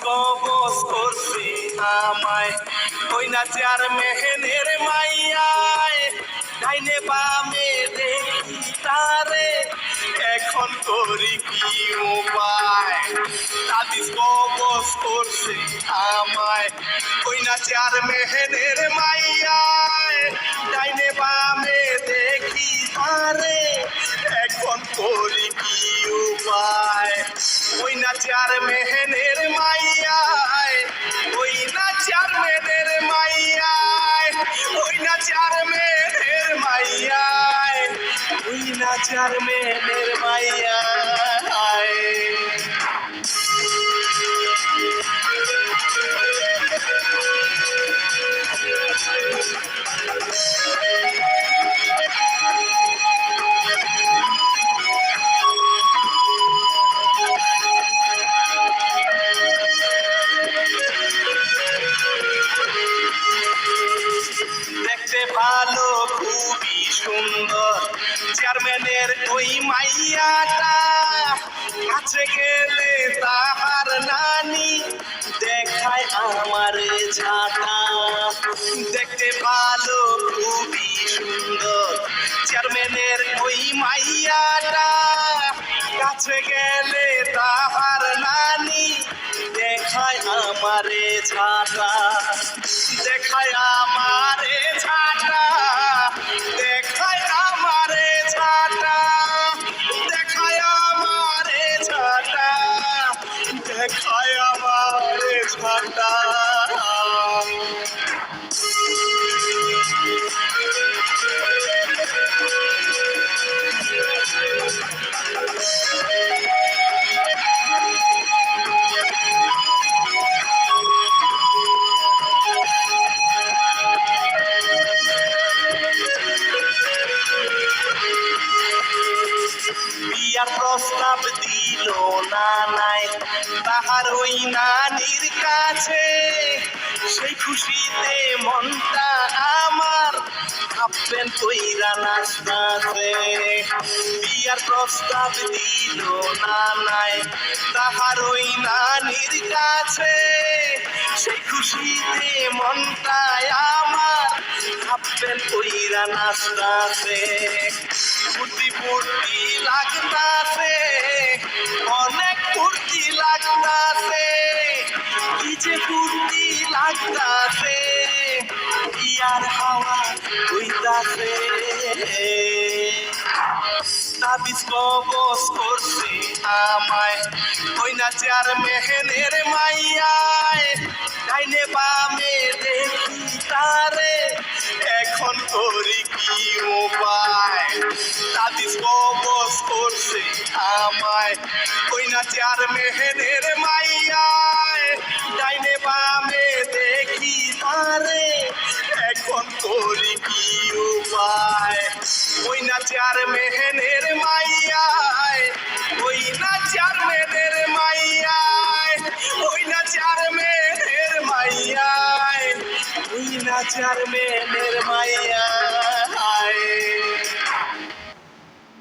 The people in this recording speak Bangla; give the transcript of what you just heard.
কবজ করছে আমায় ওই না চার মেহেনের মাইয়ায় ডাইনে বামে দেখি তারে এখন করি কি উপায় তাবিজ কবজ করছে আমায় ওই না চার মেহেনের মাইয়ায় ডাইনে বামে দেখি তারে এখন করি কি উপায় ওই না চার মেহেনের মাইয়ায় ওই না চার মেহেনের মাইয়ায় ওই না চার মেহেনের মাইয়ায় ওই না চার মেহেনের মাইয়ায় দেখতে ভালো খুবই সুন্দর চেয়ারম্যানের ওই মাইয়াটা কাছে গেলে তাহার নানি দেখায় আমার ঝাঁটা দেখতে ভালো খুবই সুন্দর চেয়ারম্যানের ওই মাইয়াটা কাছে গেলে তাহার নানি দেখায় আমারে ঝাঁটা দেখায় আমারে ঝাঁটা দেখায় আমারে ঝাঁটা দেখায় আমারে ঝাঁটা দেখায় আমারে ঝাঁটা বিয়ার প্রস্তাব দিল না নাই তাহার ওই নানির কাছে সেই খুশিতে মনটা আমার ভাববেন কইরা নাচতাছে বিয়ার প্রস্তাব দিল না নাই তাহার ওই নানির কাছে সেই খুশিতে মনটা আমার ভাববেন কইরা নাচতাছে ফুর্তি ফুর্তি লাগতাছে অনেক ফুর্তি লাগতাছে কি যে ফুর্তি লাগতাছে ইয়ার হাওয়া হইতাছে তাবিজ কবজ করছে আমায় ওই না চার মেহেনের মাইয়ায় ডাইনে বামে দেখি তারে এখন করি কি উপায় তাবিজ কবজ করছে আমায় ওই না চার মেহেনের মাইয়ায় ডাইনে বামে দেখি তারে এখন করি কি উপায় ওই না চার মেহেনের মাইয়ায় ওই না চার মেহেনের মাইয়ায় ওই না চার মেহেনের মাইয়ায় ওই না চার মেহেনের মাইয়ায়